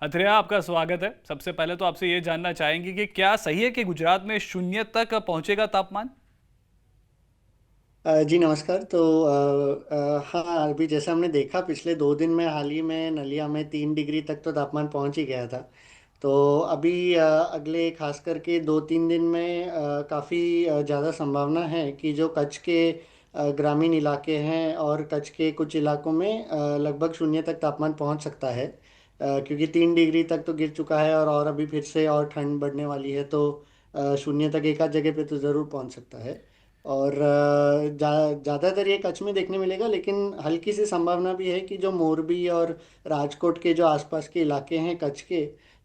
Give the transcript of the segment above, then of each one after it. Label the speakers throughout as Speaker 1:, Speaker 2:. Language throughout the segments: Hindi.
Speaker 1: अथरेया, आपका स्वागत है। सबसे पहले तो आपसे ये जानना चाहेंगे कि क्या सही है कि गुजरात में शून्य तक पहुंचेगा तापमान?
Speaker 2: जी नमस्कार। तो हाँ, अभी जैसे हमने देखा पिछले 2 दिन में हाल ही में नलिया में 3 डिग्री तक तो तापमान पहुंच ही गया था। तो अभी अगले खास करके 2-3 दिन में काफ़ी ज़्यादा संभावना है कि जो कच्छ के ग्रामीण इलाके हैं और कच्छ के कुछ इलाकों में लगभग शून्य तक तापमान पहुंच सकता है। क्योंकि 3 डिग्री तक तो गिर चुका है और अभी फिर से और ठंड बढ़ने वाली है, तो शून्य तक एक आध जगह पे तो ज़रूर पहुंच सकता है। और ज़्यादातर ये कच्छ में देखने मिलेगा, लेकिन हल्की सी संभावना भी है कि जो मोरबी और राजकोट के जो आसपास के इलाके हैं कच्छ के,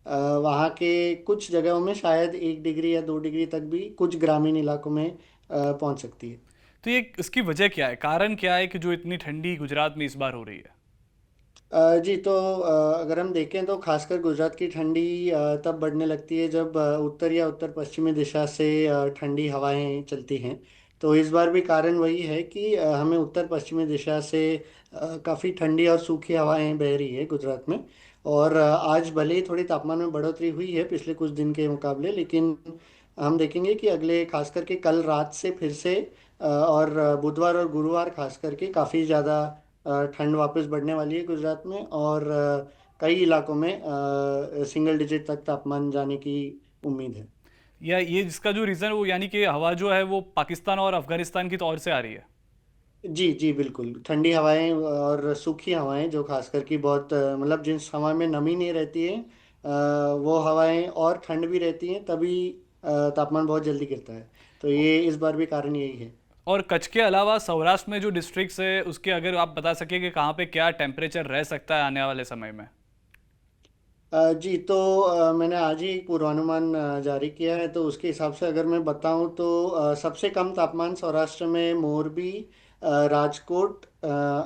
Speaker 2: वहाँ के कुछ जगहों में शायद 1 डिग्री या 2 डिग्री तक भी कुछ ग्रामीण इलाकों में पहुँच सकती है।
Speaker 1: तो ये इसकी वजह क्या है, कारण क्या है कि जो इतनी ठंडी गुजरात में इस बार हो रही है?
Speaker 2: जी, तो अगर हम देखें तो खासकर गुजरात की ठंडी तब बढ़ने लगती है जब उत्तर या उत्तर पश्चिमी दिशा से ठंडी हवाएं चलती हैं। तो इस बार भी कारण वही है कि हमें उत्तर पश्चिमी दिशा से काफ़ी ठंडी और सूखी हवाएं बह रही है गुजरात में। और आज भले ही थोड़ी तापमान में बढ़ोतरी हुई है पिछले कुछ दिन के मुकाबले, लेकिन हम देखेंगे कि अगले खास करके कल रात से फिर से और बुधवार और गुरुवार खास करके काफ़ी ज़्यादा ठंड वापस बढ़ने वाली है गुजरात में। और कई इलाकों में सिंगल डिजिट तक तापमान जाने की उम्मीद है।
Speaker 1: या ये जिसका जो रीज़न वो यानी कि हवा जो है वो पाकिस्तान और अफगानिस्तान की तौर से आ रही है?
Speaker 2: जी जी बिल्कुल, ठंडी हवाएं और सूखी हवाएं जो खासकर की बहुत मतलब जिस हवा में नमी नहीं रहती है, वो हवाएं और ठंड भी रहती हैं, तभी तापमान बहुत जल्दी गिरता है। तो ये इस बार भी कारण यही है।
Speaker 1: और कच्छ के अलावा सौराष्ट्र में जो डिस्ट्रिक्ट्स है उसके अगर आप बता सके कि कहाँ पे क्या टेम्परेचर रह सकता है आने वाले समय में?
Speaker 2: जी, तो मैंने आज ही एक पूर्वानुमान जारी किया है, तो उसके हिसाब से अगर मैं बताऊं तो सबसे कम तापमान सौराष्ट्र में मोरबी, राजकोट,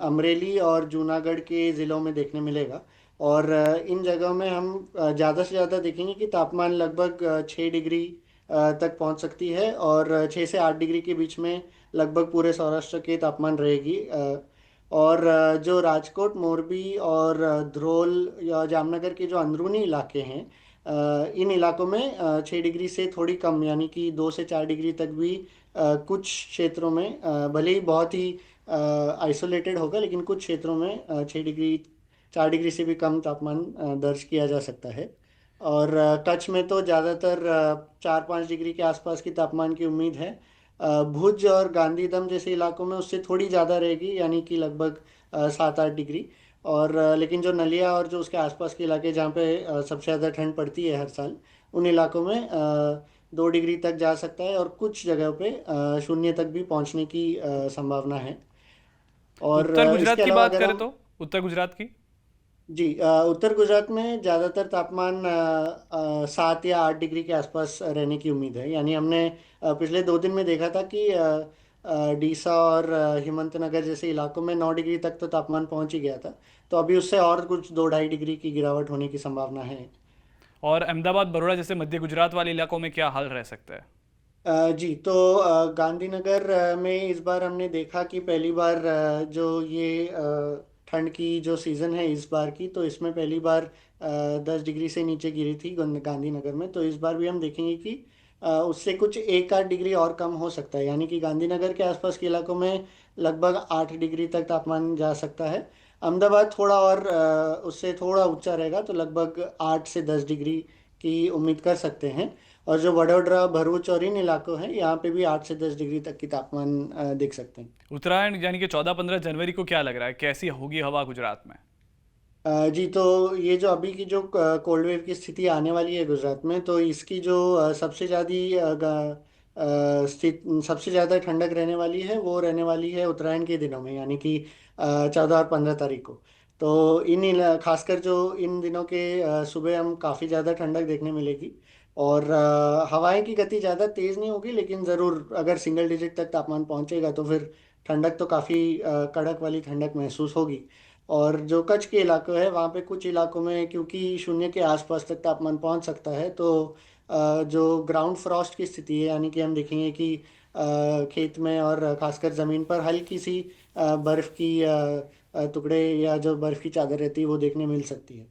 Speaker 2: अमरेली और जूनागढ़ के ज़िलों में देखने मिलेगा। और इन जगहों में हम ज़्यादा से ज़्यादा देखेंगे कि तापमान लगभग 6 डिग्री तक पहुंच सकती है, और 6 से 8 डिग्री के बीच में लगभग पूरे सौराष्ट्र के तापमान रहेगी। और जो राजकोट, मोरबी और ध्रोल या जामनगर के जो अंदरूनी इलाके हैं, इन इलाकों में 6 डिग्री से थोड़ी कम यानी कि 2 से 4 डिग्री तक भी कुछ क्षेत्रों में, भले ही बहुत ही आइसोलेटेड होगा, लेकिन कुछ क्षेत्रों में 6 डिग्री 4 डिग्री से भी कम तापमान दर्ज किया जा सकता है। और कच्छ में तो ज़्यादातर 4-5 डिग्री के आसपास की तापमान की उम्मीद है। भुज और गांधीधाम जैसे इलाकों में उससे थोड़ी ज़्यादा रहेगी, यानी कि लगभग 7-8 डिग्री। और लेकिन जो नलिया और जो उसके आसपास के इलाके जहाँ पे सबसे ज़्यादा ठंड पड़ती है हर साल, उन इलाकों में 2 डिग्री तक जा सकता है, और कुछ जगह पे शून्य तक भी पहुँचने की संभावना है। और
Speaker 1: उत्तर गुजरात
Speaker 2: इसके
Speaker 1: की
Speaker 2: अलावा
Speaker 1: बात
Speaker 2: अगर
Speaker 1: करें
Speaker 2: हम,
Speaker 1: तो उत्तर गुजरात की।
Speaker 2: जी, उत्तर गुजरात में ज़्यादातर तापमान 7 या 8 डिग्री के आसपास रहने की उम्मीद है। यानी हमने पिछले 2 दिन में देखा था कि डीसा और हिम्मतनगर जैसे इलाकों में 9 डिग्री तक तो तापमान पहुंच ही गया था। तो अभी उससे और कुछ 2-2.5 डिग्री की गिरावट होने की संभावना है।
Speaker 1: और अहमदाबाद बड़ौदा जैसे मध्य गुजरात वाले इलाकों में क्या हाल रह सकता है?
Speaker 2: जी, तो गांधीनगर में इस बार हमने देखा कि पहली बार जो ये ठंड की जो सीज़न है इस बार की, तो इसमें पहली बार 10 डिग्री से नीचे गिरी थी गांधीनगर में। तो इस बार भी हम देखेंगे कि उससे कुछ 1-8 डिग्री और कम हो सकता है, यानी कि गांधीनगर के आसपास के इलाकों में लगभग 8 डिग्री तक तापमान जा सकता है। अहमदाबाद थोड़ा और उससे थोड़ा ऊंचा रहेगा, तो लगभग 8 से 10 डिग्री की उम्मीद कर सकते हैं। और जो वडोदरा, भरूच और इन इलाकों हैं, यहाँ पे भी 8 से 10 डिग्री तक की तापमान देख सकते हैं।
Speaker 1: उत्तरायण यानी कि 14-15 जनवरी को क्या लग रहा है, कैसी होगी हवा गुजरात में?
Speaker 2: जी, तो ये जो अभी की जो कोल्ड वेव की स्थिति आने वाली है गुजरात में, तो इसकी जो सबसे सबसे ज़्यादा ठंडक रहने वाली है, वो रहने वाली है उत्तरायण के दिनों में, यानी कि 14 और 15 तारीख को। तो खासकर जो इन दिनों के सुबह हम काफ़ी ज़्यादा ठंडक देखने मिलेगी। और हवाएं की गति ज़्यादा तेज़ नहीं होगी, लेकिन ज़रूर अगर सिंगल डिजिट तक तापमान पहुंचेगा तो फिर ठंडक तो काफ़ी कड़क वाली ठंडक महसूस होगी। और जो कच्छ के इलाके है वहाँ पे कुछ इलाकों में क्योंकि शून्य के आसपास तक तापमान पहुँच सकता है, तो जो ग्राउंड फ्रॉस्ट की स्थिति है, यानी कि हम देखेंगे कि खेत में और खासकर ज़मीन पर हल्की सी बर्फ़ की टुकड़े या जो बर्फ़ की चादर रहती है वो देखने मिल सकती है।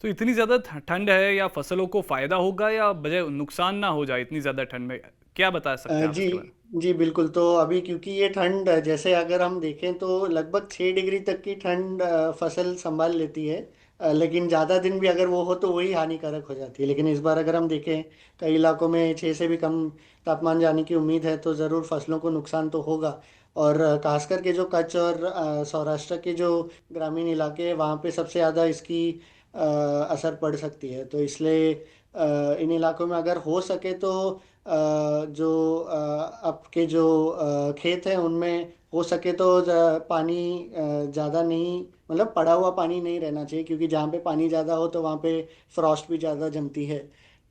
Speaker 1: तो इतनी ज़्यादा ठंड है, या फसलों को फ़ायदा होगा या बजाय नुकसान ना हो जाए इतनी ज़्यादा ठंड में? क्या बता सकते हैं आप
Speaker 2: जी
Speaker 1: इसके बारे में?
Speaker 2: जी बिल्कुल। तो अभी क्योंकि ये ठंड जैसे अगर हम देखें तो लगभग 6 डिग्री तक की ठंड फसल संभाल लेती है। लेकिन ज़्यादा दिन भी अगर वो हो तो वही हानिकारक हो जाती है। लेकिन इस बार अगर हम देखें कई इलाकों में 6 से भी कम तापमान जाने की उम्मीद है, तो ज़रूर फसलों को नुकसान तो होगा। और खास करके जो कच्छ और सौराष्ट्र के जो ग्रामीण इलाके हैं वहाँ पे सबसे ज़्यादा इसकी असर पड़ सकती है। तो इसलिए इन इलाकों में अगर हो सके तो जो आपके जो खेत हैं उनमें हो सके तो पानी ज़्यादा नहीं, मतलब पड़ा हुआ पानी नहीं रहना चाहिए, क्योंकि जहाँ पे पानी ज़्यादा हो तो वहाँ पे फ्रॉस्ट भी ज़्यादा जमती है।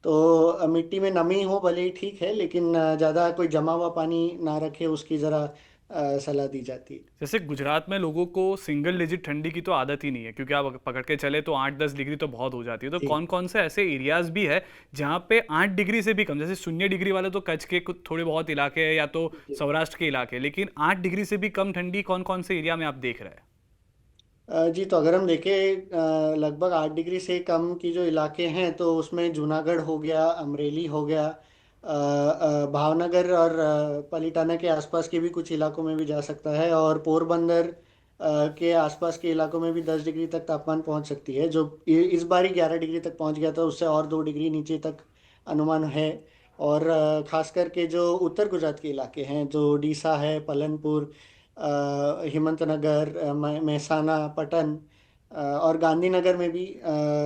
Speaker 2: तो मिट्टी में नमी हो भले ही ठीक है, लेकिन ज़्यादा कोई जमा हुआ पानी ना रखे उसकी ज़रा सलाह दी जाती है।
Speaker 1: जैसे गुजरात में लोगों को सिंगल डिजिट ठंडी की तो आदत ही नहीं है, क्योंकि आप पकड़ के चले तो 8-10 डिग्री तो बहुत हो जाती है। तो
Speaker 2: जी
Speaker 1: कौन कौन से ऐसे एरियाज भी है जहाँ पे 8 डिग्री से भी कम, जैसे 0 डिग्री वाले तो कच्छ के कुछ थोड़े बहुत इलाके हैं या तो
Speaker 2: जी।
Speaker 1: सौराष्ट्र के इलाके, लेकिन 8 डिग्री से भी कम ठंडी कौन कौन से एरिया में आप देख रहे हैं?
Speaker 2: जी तो अगर हम देखें लगभग 8 डिग्री से कम की जो इलाके हैं तो उसमें जूनागढ़ हो गया, अमरेली हो गया, भावनगर और पलिटाना के आसपास के भी कुछ इलाकों में भी जा सकता है, और पोरबंदर के आसपास के इलाकों में भी 10 डिग्री तक तापमान पहुंच सकती है। जो इस बार ही 11 डिग्री तक पहुंच गया था, उससे और 2 डिग्री नीचे तक अनुमान है। और खास करके जो उत्तर गुजरात के इलाके हैं, जो डीसा है, पलनपुर, हिम्मतनगर, मेहसाना, पटन और गांधीनगर में भी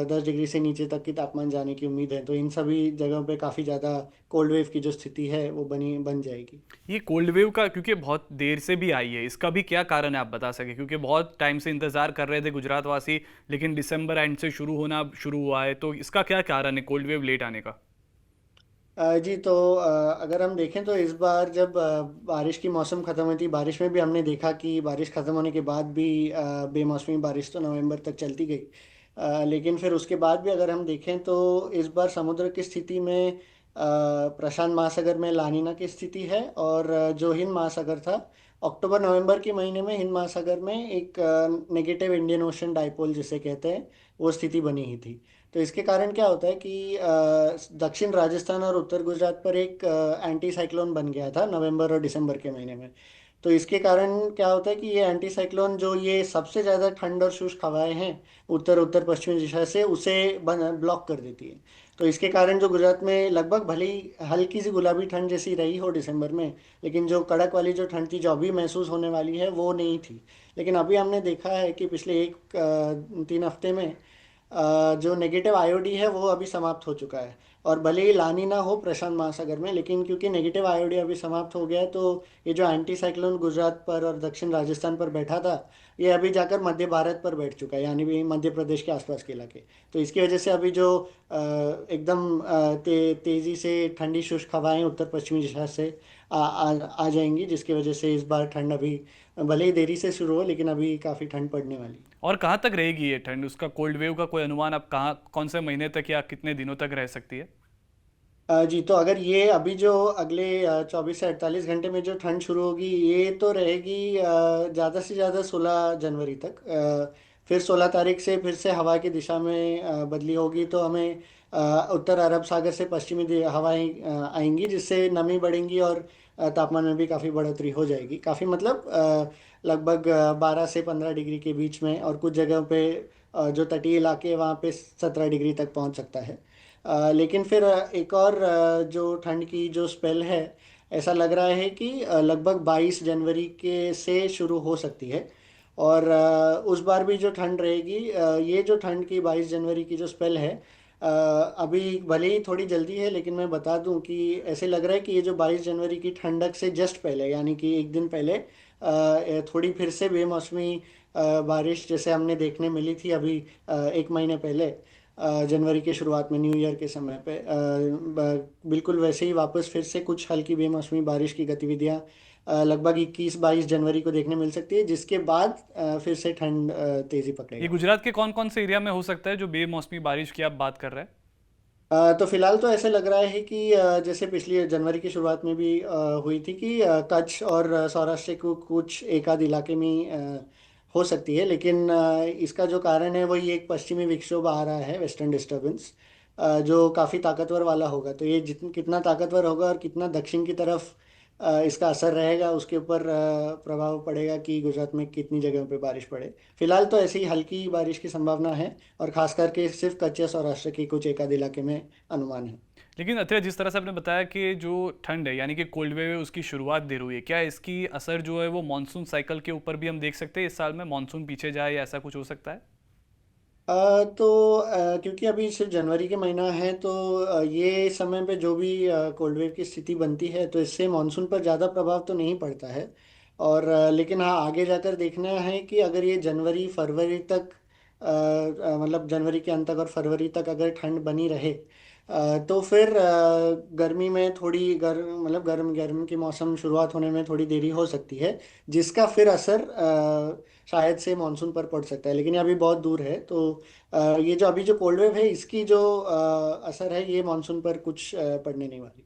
Speaker 2: 10 डिग्री से नीचे तक की तापमान जाने की उम्मीद है। तो इन सभी जगहों पे काफ़ी ज़्यादा कोल्ड वेव की जो स्थिति है वो बन जाएगी।
Speaker 1: ये कोल्ड वेव का क्योंकि बहुत देर से भी आई है, इसका भी क्या कारण है आप बता सके? क्योंकि बहुत टाइम से इंतजार कर रहे थे गुजरात वासी, लेकिन दिसंबर एंड से शुरू हुआ है, तो इसका क्या कारण है कोल्ड वेव लेट आने का?
Speaker 2: जी तो अगर हम देखें तो इस बार जब बारिश की मौसम ख़त्म हुई थी, बारिश में भी हमने देखा कि बारिश ख़त्म होने के बाद भी बेमौसमी बारिश तो नवंबर तक चलती गई। लेकिन फिर उसके बाद भी अगर हम देखें तो इस बार समुद्र की स्थिति में प्रशांत महासागर में लानिना की स्थिति है, और जो हिंद महासागर था, अक्टूबर नवंबर के महीने में हिंद महासागर में एक नेगेटिव इंडियन ओशन डाइपोल जिसे कहते हैं, वो स्थिति बनी ही थी। तो इसके कारण क्या होता है कि दक्षिण राजस्थान और उत्तर गुजरात पर एक एंटी साइक्लोन बन गया था नवंबर और दिसंबर के महीने में। तो इसके कारण क्या होता है कि ये एंटी साइक्लोन जो ये सबसे ज़्यादा ठंड और शुष्क हवाएं हैं उत्तर उत्तर पश्चिमी दिशा से, उसे ब्लॉक कर देती है। तो इसके कारण जो गुजरात में लगभग भले ही हल्की सी गुलाबी ठंड जैसी रही हो दिसंबर में, लेकिन जो कड़क वाली जो ठंड थी जो अभी महसूस होने वाली है वो नहीं थी। लेकिन अभी हमने देखा है कि पिछले 3 हफ्ते में जो नेगेटिव आईओडी है वो अभी समाप्त हो चुका है। और भले ही लानी ना हो प्रशांत महासागर में, लेकिन क्योंकि नेगेटिव आईओडी अभी समाप्त हो गया है, तो ये जो एंटी साइक्लोन गुजरात पर और दक्षिण राजस्थान पर बैठा था, ये अभी जाकर मध्य भारत पर बैठ चुका है, यानी भी मध्य प्रदेश के आसपास के इलाके। तो इसकी वजह से अभी जो एकदम तेज़ी से ठंडी शुष्क हवाएं उत्तर पश्चिमी दिशा से आ जाएंगी, जिसकी वजह से इस बार ठंड अभी भले ही देरी से शुरू हो, लेकिन अभी काफ़ी ठंड पड़ने वाली है।
Speaker 1: और कहाँ तक रहेगी ये ठंड? उसका कोल्ड वेव का कोई अनुमान, आप कहाँ कौन से महीने तक या कितने दिनों तक रह सकती है?
Speaker 2: जी तो अगर ये अभी जो अगले 24 से 48 घंटे में जो ठंड शुरू होगी, ये तो रहेगी ज़्यादा से ज़्यादा 16 जनवरी तक। फिर 16 तारीख से फिर से हवा की दिशा में बदली होगी, तो हमें उत्तर अरब सागर से पश्चिमी हवाएं आएंगी, जिससे नमी बढ़ेंगी और तापमान में भी काफ़ी बढ़ोतरी हो जाएगी। काफ़ी मतलब लगभग 12 से 15 डिग्री के बीच में, और कुछ जगहों पे जो तटीय इलाके हैं वहाँ पे 17 डिग्री तक पहुँच सकता है। लेकिन फिर एक और जो ठंड की जो स्पेल है, ऐसा लग रहा है कि लगभग 22 जनवरी के से शुरू हो सकती है। और उस बार भी जो ठंड रहेगी, ये जो ठंड की 22 जनवरी की जो स्पेल है, अभी भले ही थोड़ी जल्दी है, लेकिन मैं बता दूं कि ऐसे लग रहा है कि ये जो 22 जनवरी की ठंडक से जस्ट पहले, यानी कि एक दिन पहले थोड़ी फिर से बेमौसमी बारिश जैसे हमने देखने मिली थी अभी एक महीने पहले, जनवरी की शुरुआत में न्यू ईयर के समय पे, बिल्कुल वैसे ही वापस फिर से कुछ हल्की बेमौसमी बारिश की गतिविधियां लगभग 21-22 जनवरी को देखने मिल सकती है, जिसके बाद फिर से ठंड तेजी
Speaker 1: ये
Speaker 2: पकड़ेगा।
Speaker 1: गुजरात के कौन कौन से एरिया में हो सकता है जो बेमौसमी बारिश की आप बात कर रहे हैं?
Speaker 2: तो फिलहाल तो ऐसे लग रहा है कि जैसे पिछली जनवरी की शुरुआत में भी हुई थी कि कच्छ और सौराष्ट्र के कुछ एक आध इलाके में हो सकती है, लेकिन इसका जो कारण है वही एक पश्चिमी विक्षोभ आ रहा है, वेस्टर्न डिस्टरबेंस, जो काफ़ी ताकतवर वाला होगा। तो ये जितना कितना ताकतवर होगा और कितना दक्षिण की तरफ इसका असर रहेगा, उसके ऊपर प्रभाव पड़ेगा कि गुजरात में कितनी जगहों पे बारिश पड़े। फिलहाल तो ऐसी ही हल्की बारिश की संभावना है, और खास करके सिर्फ कच्छ सौराष्ट्र की कुछ एक आध इलाके में अनुमान है।
Speaker 1: लेकिन अथर्व, जिस तरह से आपने बताया कि जो ठंड है यानी कि कोल्ड वेव है उसकी शुरुआत देर हुई है, क्या इसकी असर जो है वो मानसून साइकिल के ऊपर भी हम देख सकते हैं? इस साल में मानसून पीछे जाए या ऐसा कुछ हो सकता है?
Speaker 2: तो क्योंकि अभी सिर्फ जनवरी के महीना है, तो ये समय पे जो भी कोल्ड वेव की स्थिति बनती है, तो इससे मानसून पर ज़्यादा प्रभाव तो नहीं पड़ता है। और लेकिन हाँ, आगे जाकर देखना है कि अगर ये जनवरी फरवरी तक मतलब जनवरी के अंत तक और फरवरी तक अगर ठंड बनी रहे, तो फिर गर्मी में थोड़ी मतलब गर्म गर्म की मौसम शुरुआत होने में थोड़ी देरी हो सकती है, जिसका फिर असर शायद से मानसून पर पड़ सकता है, लेकिन ये अभी बहुत दूर है। तो ये जो अभी जो कोल्ड वेव है, इसकी जो असर है ये मानसून पर कुछ पड़ने नहीं वाली।